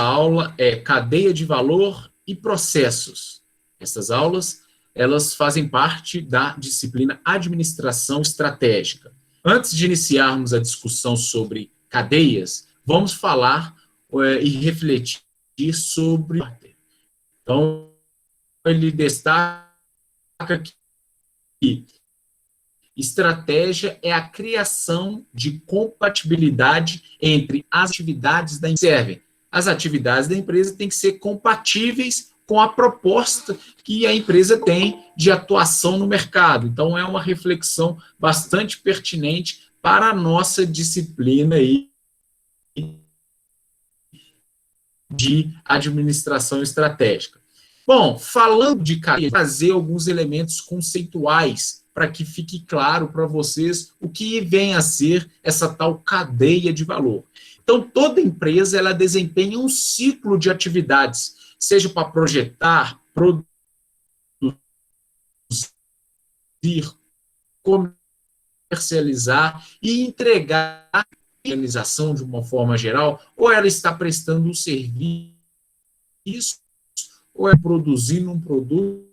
aula é Cadeia de Valor e Processos. Essas aulas, elas fazem parte da disciplina Administração Estratégica. Antes de iniciarmos a discussão sobre cadeias, vamos falar e refletir sobre. Então, ele destaca que estratégia é a criação de compatibilidade entre as atividades da empresa. As atividades da empresa têm que ser compatíveis com a proposta que a empresa tem de atuação no mercado. Então, é uma reflexão bastante pertinente para a nossa disciplina aí de administração estratégica. Bom, falando de cadeia, trazer alguns elementos conceituais para que fique claro para vocês o que vem a ser essa tal cadeia de valor. Então, toda empresa ela desempenha um ciclo de atividades, seja para projetar, produzir, comercializar e entregar a organização de uma forma geral, ou ela está prestando um serviço, ou é produzindo um produto.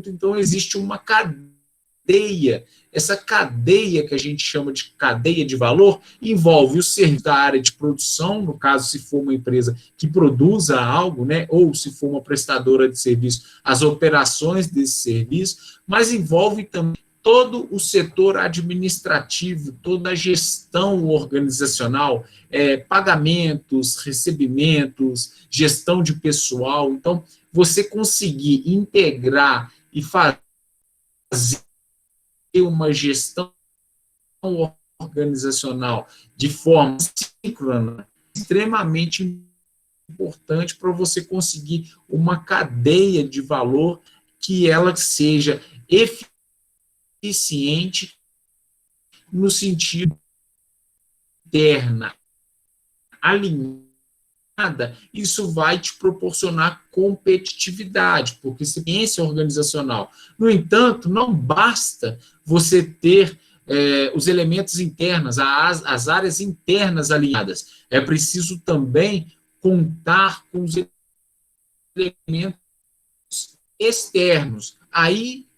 Então, existe uma cadeia. Essa cadeia que a gente chama de cadeia de valor envolve o serviço da área de produção, no caso, se for uma empresa que produza algo, né, ou se for uma prestadora de serviço, as operações desse serviço, mas envolve também todo o setor administrativo, toda a gestão organizacional, pagamentos, recebimentos, gestão de pessoal. Então, você conseguir integrar e fazer uma gestão organizacional de forma síncrona é extremamente importante para você conseguir uma cadeia de valor que ela seja eficiente no sentido interna, alinhada. Isso vai te proporcionar competitividade, porque ciência organizacional. No entanto, não basta você ter os elementos internos, as áreas internas alinhadas. É preciso também contar com os elementos externos. Aí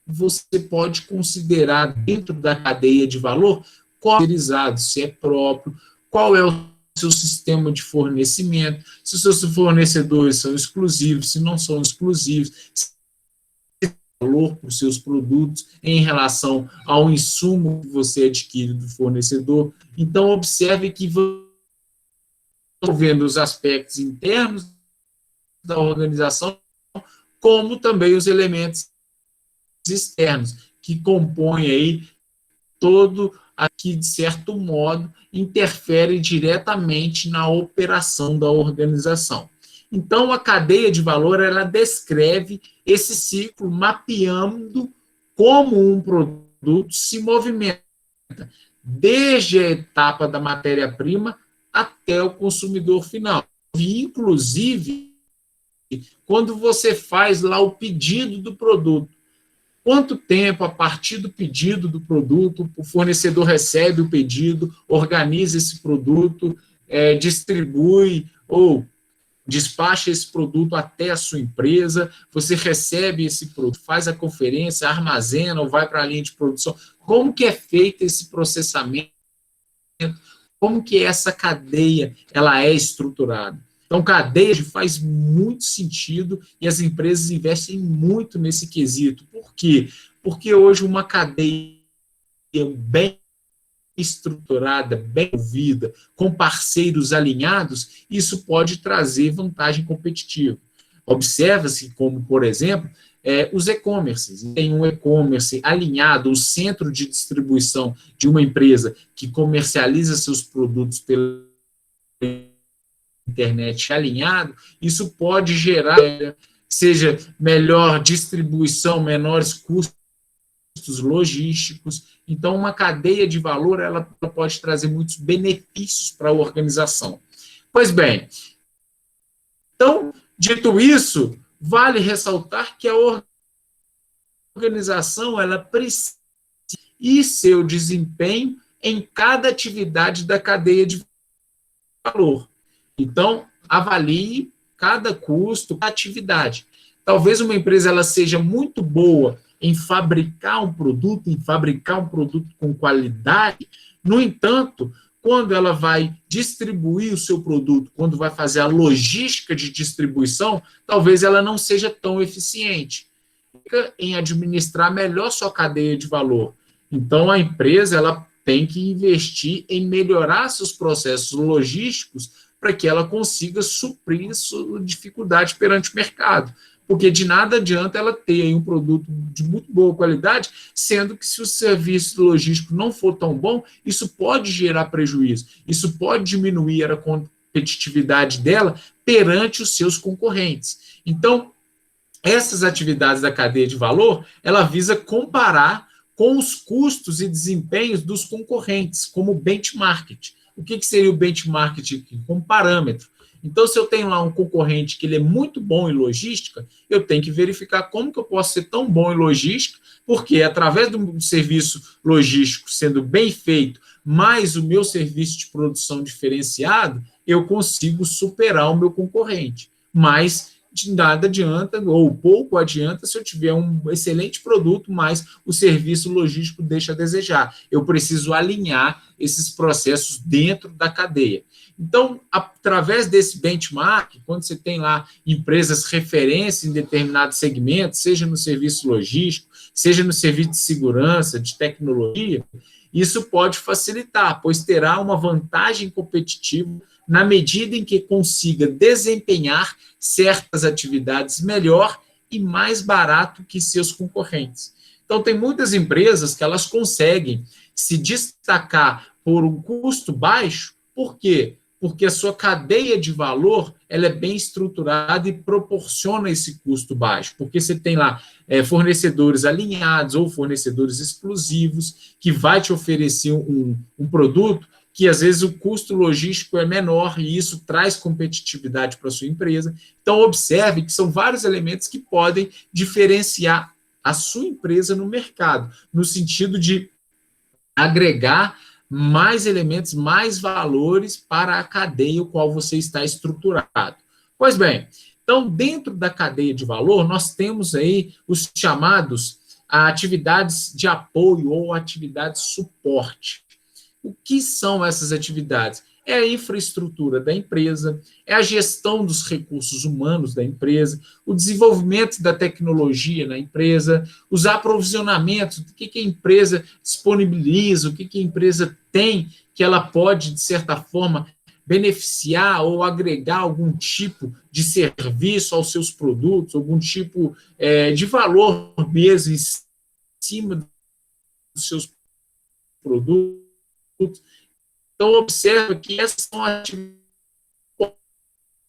você pode considerar dentro da cadeia de valor qual é o se é próprio, qual é o seu sistema de fornecimento, se os seus fornecedores são exclusivos, se não são exclusivos, se tem valor para os seus produtos em relação ao insumo que você adquire do fornecedor. Então, observe que vendo os aspectos internos da organização, como também os elementos externos, que compõem aí todo aqui, de certo modo, interfere diretamente na operação da organização. Então, a cadeia de valor, ela descreve esse ciclo, mapeando como um produto se movimenta, desde a etapa da matéria-prima até o consumidor final. E, inclusive, quando você faz lá o pedido do produto, quanto tempo, a partir do pedido do produto, o fornecedor recebe o pedido, organiza esse produto, distribui ou despacha esse produto até a sua empresa, você recebe esse produto, faz a conferência, armazena ou vai para a linha de produção. Como que é feito esse processamento? Como que essa cadeia ela é estruturada? Então, cadeia faz muito sentido e as empresas investem muito nesse quesito. Por quê? Porque hoje uma cadeia bem estruturada, bem ouvida, com parceiros alinhados, isso pode trazer vantagem competitiva. Observa-se como, por exemplo, os e-commerces. Tem um e-commerce alinhado, o centro de distribuição de uma empresa que comercializa seus produtos pela internet alinhado, isso pode gerar, seja melhor distribuição, menores custos logísticos. Então, uma cadeia de valor ela pode trazer muitos benefícios para a organização. Pois bem, então, dito isso, vale ressaltar que a organização ela precisa e seu desempenho em cada atividade da cadeia de valor. Então, avalie cada custo, cada atividade. Talvez uma empresa ela seja muito boa em fabricar um produto, com qualidade. No entanto, quando ela vai distribuir o seu produto, quando vai fazer a logística de distribuição, talvez ela não seja tão eficiente. Fica em administrar melhor sua cadeia de valor. Então, a empresa ela tem que investir em melhorar seus processos logísticos para que ela consiga suprir sua dificuldade perante o mercado. Porque de nada adianta ela ter aí um produto de muito boa qualidade, sendo que se o serviço logístico não for tão bom, isso pode gerar prejuízo, isso pode diminuir a competitividade dela perante os seus concorrentes. Então, essas atividades da cadeia de valor, ela visa comparar com os custos e desempenhos dos concorrentes, como benchmark. O que seria o benchmark aqui? Como parâmetro. Então, se eu tenho lá um concorrente que ele é muito bom em logística, eu tenho que verificar como que eu posso ser tão bom em logística, porque através do serviço logístico sendo bem feito, mais o meu serviço de produção diferenciado, eu consigo superar o meu concorrente. Mas de nada adianta, ou pouco adianta, se eu tiver um excelente produto, mas o serviço logístico deixa a desejar. Eu preciso alinhar esses processos dentro da cadeia. Então, através desse benchmark, quando você tem lá empresas referência em determinados segmentos, seja no serviço logístico, seja no serviço de segurança, de tecnologia, isso pode facilitar, pois terá uma vantagem competitiva na medida em que consiga desempenhar certas atividades melhor e mais barato que seus concorrentes. Então, tem muitas empresas que elas conseguem se destacar por um custo baixo. Por quê? Porque a sua cadeia de valor ela é bem estruturada e proporciona esse custo baixo, porque você tem lá fornecedores alinhados ou fornecedores exclusivos que vai te oferecer um produto que às vezes o custo logístico é menor e isso traz competitividade para a sua empresa. Então, observe que são vários elementos que podem diferenciar a sua empresa no mercado, no sentido de agregar mais elementos, mais valores para a cadeia ao qual você está estruturado. Pois bem, então, dentro da cadeia de valor, nós temos aí os chamados atividades de apoio ou atividades de suporte. O que são essas atividades? É a infraestrutura da empresa, é a gestão dos recursos humanos da empresa, o desenvolvimento da tecnologia na empresa, os aprovisionamentos, o que a empresa disponibiliza, o que a empresa tem que ela pode, de certa forma, beneficiar ou agregar algum tipo de serviço aos seus produtos, algum tipo de valor mesmo em cima dos seus produtos. Então, observa que essas são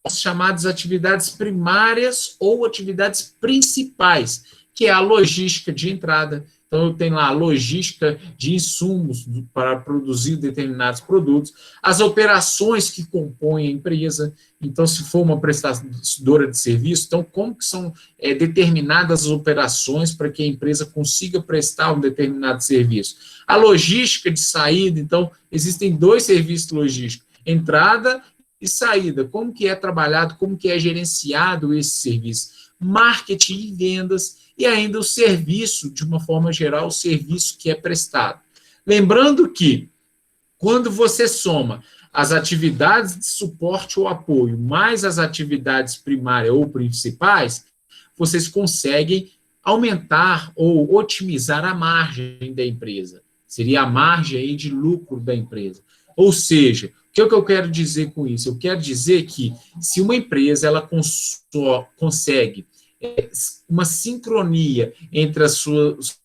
as chamadas atividades primárias ou atividades principais, que é a logística de entrada. Então, eu tenho lá a logística de insumos para produzir determinados produtos, as operações que compõem a empresa. Então, se for uma prestadora de serviço, então, como que são determinadas as operações para que a empresa consiga prestar um determinado serviço? A logística de saída, então, existem dois serviços logísticos, entrada e saída. Como que é trabalhado, como que é gerenciado esse serviço? Marketing e vendas, e ainda o serviço, de uma forma geral, o serviço que é prestado. Lembrando que, quando você soma as atividades de suporte ou apoio, mais as atividades primárias ou principais, vocês conseguem aumentar ou otimizar a margem da empresa. Seria a margem aí de lucro da empresa. Ou seja, o que eu quero dizer com isso? Eu quero dizer que, se uma empresa ela consegue uma sincronia entre o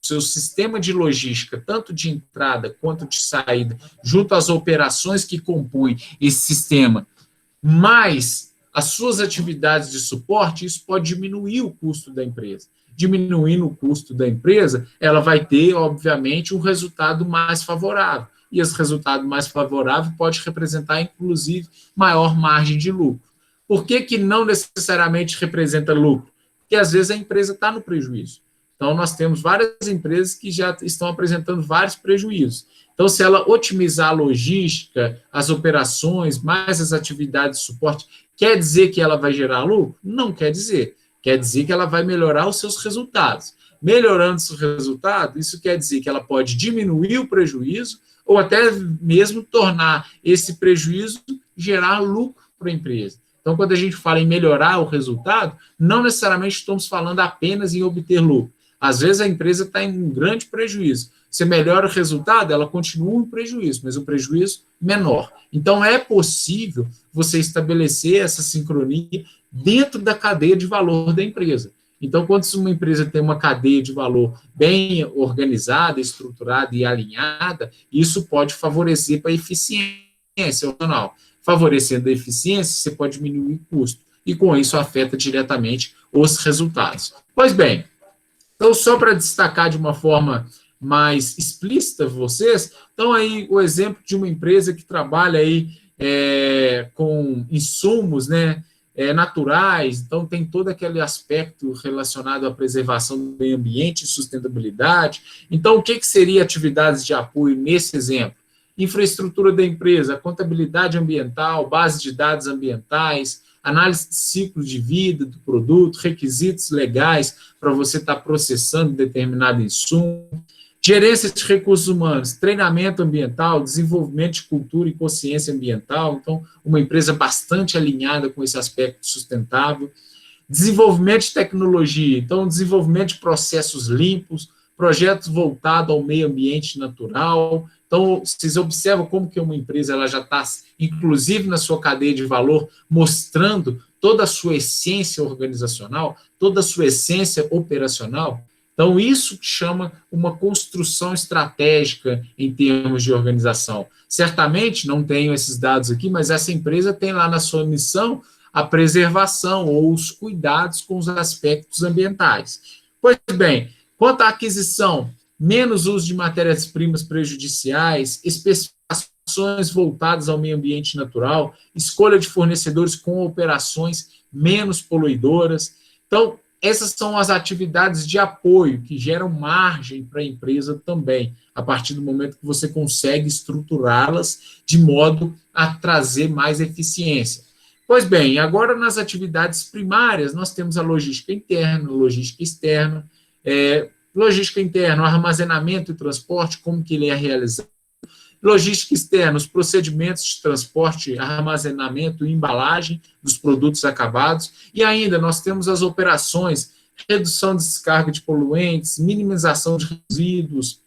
seu sistema de logística, tanto de entrada quanto de saída, junto às operações que compõem esse sistema, mais as suas atividades de suporte, isso pode diminuir o custo da empresa. Diminuindo o custo da empresa, ela vai ter, obviamente, um resultado mais favorável. E esse resultado mais favorável pode representar, inclusive, maior margem de lucro. Por que não necessariamente representa lucro? Porque, às vezes, a empresa está no prejuízo. Então, nós temos várias empresas que já estão apresentando vários prejuízos. Então, se ela otimizar a logística, as operações, mais as atividades de suporte, quer dizer que ela vai gerar lucro? Não quer dizer. Quer dizer que ela vai melhorar os seus resultados. Melhorando o seu resultado, isso quer dizer que ela pode diminuir o prejuízo ou até mesmo tornar esse prejuízo gerar lucro para a empresa. Então, quando a gente fala em melhorar o resultado, não necessariamente estamos falando apenas em obter lucro. Às vezes a empresa está em um grande prejuízo. Você melhora o resultado, ela continua em prejuízo, mas um prejuízo menor. Então, é possível você estabelecer essa sincronia dentro da cadeia de valor da empresa. Então, quando uma empresa tem uma cadeia de valor bem organizada, estruturada e alinhada, isso pode favorecer para a eficiência operacional. Favorecendo a eficiência, você pode diminuir o custo. E, com isso, afeta diretamente os resultados. Pois bem, então, só para destacar de uma forma mais explícita vocês, então aí o exemplo de uma empresa que trabalha aí com insumos, né, naturais, então tem todo aquele aspecto relacionado à preservação do meio ambiente e sustentabilidade. Então, o que seria atividades de apoio nesse exemplo? Infraestrutura da empresa, contabilidade ambiental, base de dados ambientais, análise de ciclo de vida do produto, requisitos legais para você estar processando determinado insumo, gerência de recursos humanos, treinamento ambiental, desenvolvimento de cultura e consciência ambiental, então, uma empresa bastante alinhada com esse aspecto sustentável, desenvolvimento de tecnologia, então, desenvolvimento de processos limpos, projetos voltados ao meio ambiente natural. Então, vocês observam como que uma empresa ela já está, inclusive na sua cadeia de valor, mostrando toda a sua essência organizacional, toda a sua essência operacional. Então, isso chama uma construção estratégica em termos de organização. Certamente, não tenho esses dados aqui, mas essa empresa tem lá na sua missão a preservação ou os cuidados com os aspectos ambientais. Pois bem, quanto à aquisição, menos uso de matérias-primas prejudiciais, especificações voltadas ao meio ambiente natural, escolha de fornecedores com operações menos poluidoras. Então, essas são as atividades de apoio que geram margem para a empresa também, a partir do momento que você consegue estruturá-las de modo a trazer mais eficiência. Pois bem, agora nas atividades primárias, nós temos a logística interna, logística externa. Logística interna, o armazenamento e transporte, como que ele é realizado. Logística externa, os procedimentos de transporte, armazenamento e embalagem dos produtos acabados. E ainda nós temos as operações, redução de descarga de poluentes, minimização de resíduos,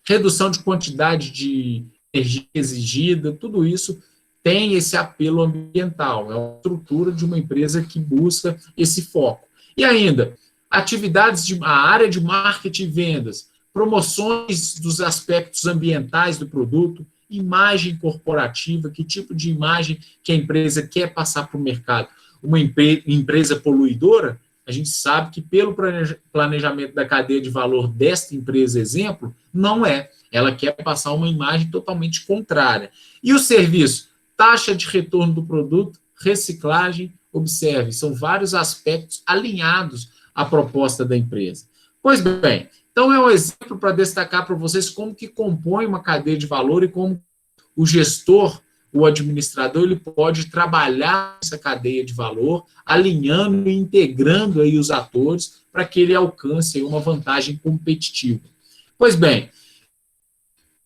redução de quantidade de energia exigida, tudo isso tem esse apelo ambiental, é a estrutura de uma empresa que busca esse foco. E ainda, atividades a área de marketing e vendas, promoções dos aspectos ambientais do produto, imagem corporativa, que tipo de imagem que a empresa quer passar para o mercado. Uma empresa poluidora, a gente sabe que pelo planejamento da cadeia de valor desta empresa, exemplo, não é. Ela quer passar uma imagem totalmente contrária. E o serviço? Taxa de retorno do produto, reciclagem, observe, são vários aspectos alinhados à proposta da empresa. Pois bem, então é um exemplo para destacar para vocês como que compõe uma cadeia de valor e como o gestor, o administrador, ele pode trabalhar essa cadeia de valor, alinhando e integrando aí os atores para que ele alcance aí uma vantagem competitiva. Pois bem,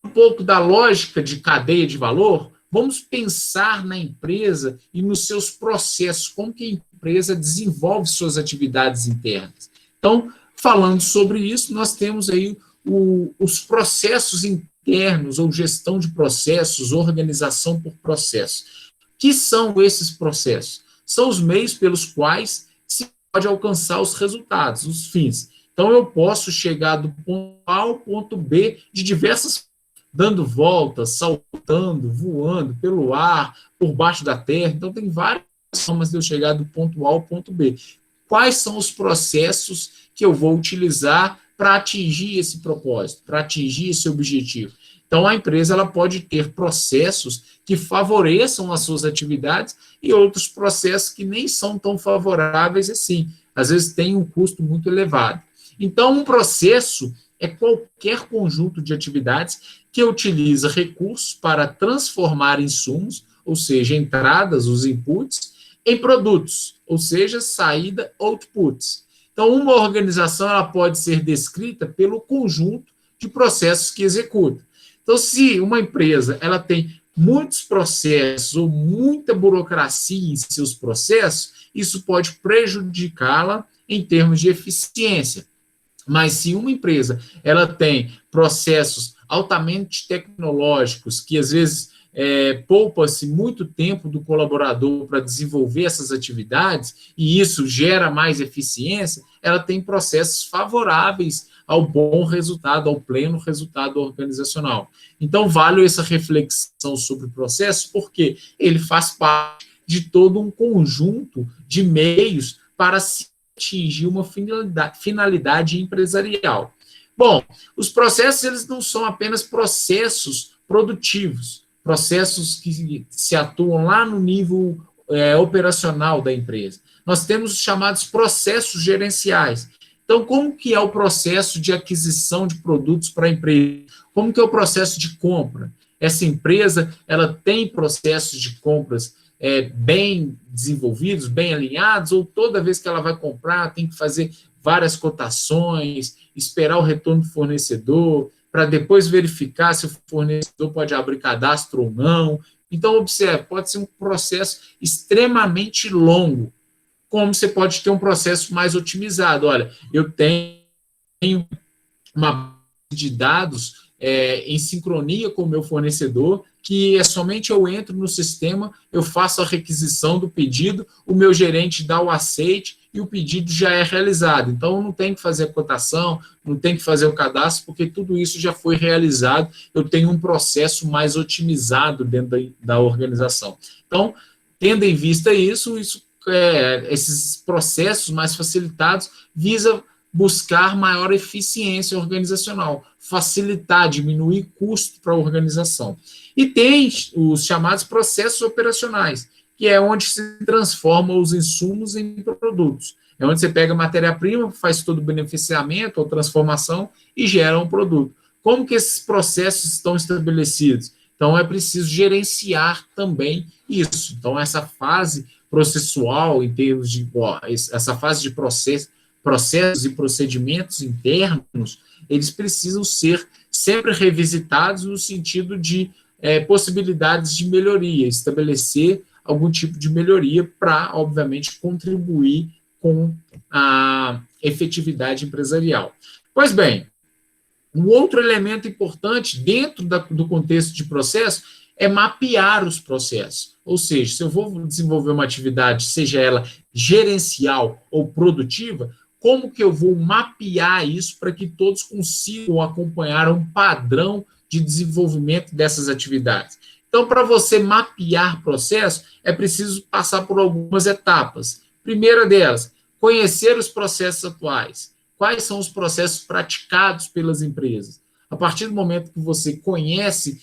um pouco da lógica de cadeia de valor, vamos pensar na empresa e nos seus processos, como que a empresa desenvolve suas atividades internas. Então, falando sobre isso, nós temos aí os processos internos, ou gestão de processos, organização por processos. Que são esses processos? São os meios pelos quais se pode alcançar os resultados, os fins. Então, eu posso chegar do ponto A ao ponto B de diversas dando voltas, saltando, voando pelo ar, por baixo da terra. Então, tem várias formas de eu chegar do ponto A ao ponto B. Quais são os processos que eu vou utilizar para atingir esse propósito, para atingir esse objetivo? Então, a empresa ela pode ter processos que favoreçam as suas atividades e outros processos que nem são tão favoráveis assim. às vezes tem um custo muito elevado. Então, um processo é qualquer conjunto de atividades que utiliza recursos para transformar insumos, ou seja, entradas, os inputs, em produtos, ou seja, saída, outputs. Então, uma organização ela pode ser descrita pelo conjunto de processos que executa. Então, se uma empresa ela tem muitos processos ou muita burocracia em seus processos, isso pode prejudicá-la em termos de eficiência. Mas se uma empresa ela tem processos altamente tecnológicos, que às vezes poupa-se muito tempo do colaborador para desenvolver essas atividades, e isso gera mais eficiência, ela tem processos favoráveis ao bom resultado, ao pleno resultado organizacional. Então, vale essa reflexão sobre o processo, porque ele faz parte de todo um conjunto de meios para se atingir uma finalidade empresarial. Bom, os processos eles não são apenas processos produtivos, processos que se atuam lá no nível operacional da empresa. Nós temos os chamados processos gerenciais. Então, como que é o processo de aquisição de produtos para a empresa? Como que é o processo de compra? Essa empresa, ela tem processos de compras bem desenvolvidos, bem alinhados, ou toda vez que ela vai comprar, tem que fazer várias cotações, esperar o retorno do fornecedor, para depois verificar se o fornecedor pode abrir cadastro ou não. Então, observe, pode ser um processo extremamente longo, como você pode ter um processo mais otimizado. Olha, eu tenho uma base de dados em sincronia com o meu fornecedor, que é somente eu entro no sistema, eu faço a requisição do pedido, o meu gerente dá o aceite e o pedido já é realizado. Então, eu não tenho que fazer a cotação, não tenho que fazer o cadastro, porque tudo isso já foi realizado, eu tenho um processo mais otimizado dentro da organização. Então, tendo em vista isso esses processos mais facilitados visa buscar maior eficiência organizacional, facilitar, diminuir custo para a organização. E tem os chamados processos operacionais, que é onde se transformam os insumos em produtos. É onde você pega a matéria-prima, faz todo o beneficiamento ou transformação e gera um produto. Como que esses processos estão estabelecidos? Então, é preciso gerenciar também isso. Então, essa fase processual, em termos de essa fase de processos e procedimentos internos, eles precisam ser sempre revisitados no sentido de possibilidades de melhoria, estabelecer algum tipo de melhoria para, obviamente, contribuir com a efetividade empresarial. Pois bem, um outro elemento importante dentro do contexto de processo é mapear os processos. Ou seja, se eu vou desenvolver uma atividade, seja ela gerencial ou produtiva, como que eu vou mapear isso para que todos consigam acompanhar um padrão de desenvolvimento dessas atividades? Então, para você mapear processo, é preciso passar por algumas etapas. Primeira delas, conhecer os processos atuais. Quais são os processos praticados pelas empresas? A partir do momento que você conhece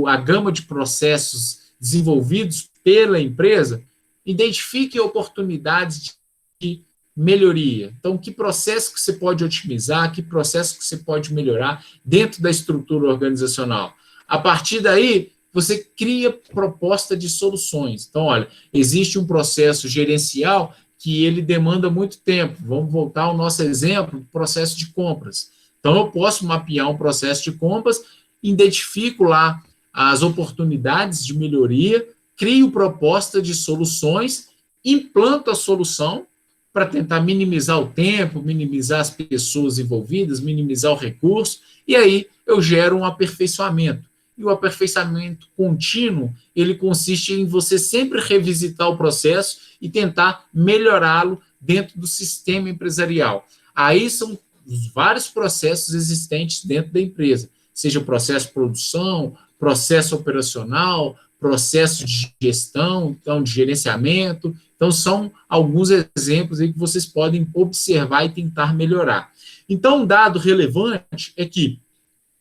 a gama de processos desenvolvidos pela empresa, identifique oportunidades de melhoria. Então, que processo que você pode otimizar, que processo que você pode melhorar dentro da estrutura organizacional. A partir daí, você cria proposta de soluções. Então, olha, existe um processo gerencial que ele demanda muito tempo. Vamos voltar ao nosso exemplo do processo de compras. Então, eu posso mapear um processo de compras, identifico lá as oportunidades de melhoria, crio proposta de soluções, implanto a solução para tentar minimizar o tempo, minimizar as pessoas envolvidas, minimizar o recurso, e aí eu gero um aperfeiçoamento. E o aperfeiçoamento contínuo, ele consiste em você sempre revisitar o processo e tentar melhorá-lo dentro do sistema empresarial. Aí são os vários processos existentes dentro da empresa, seja o processo de produção, processo operacional, processo de gestão, então de gerenciamento. Então, são alguns exemplos aí que vocês podem observar e tentar melhorar. Então, um dado relevante é que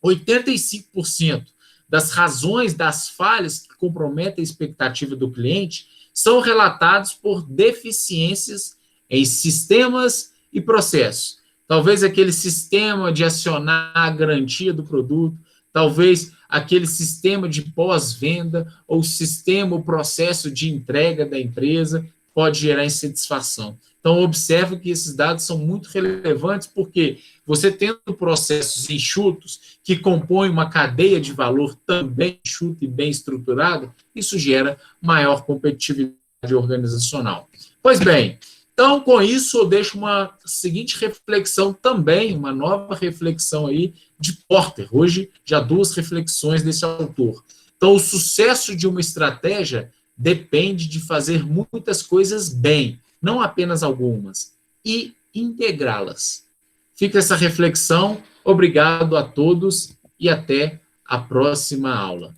85% das razões das falhas que comprometem a expectativa do cliente são relatados por deficiências em sistemas e processos. Talvez aquele sistema de acionar a garantia do produto, talvez aquele sistema de pós-venda ou sistema, o processo de entrega da empresa pode gerar insatisfação. Então, observe que esses dados são muito relevantes, porque você tendo processos enxutos que compõem uma cadeia de valor também enxuta e bem estruturada, isso gera maior competitividade organizacional. Pois bem, então, com isso, eu deixo uma seguinte reflexão também, uma nova reflexão aí de Porter. Hoje, já 2 reflexões desse autor. Então, o sucesso de uma estratégia depende de fazer muitas coisas bem, não apenas algumas, e integrá-las. Fica essa reflexão. Obrigado a todos e até a próxima aula.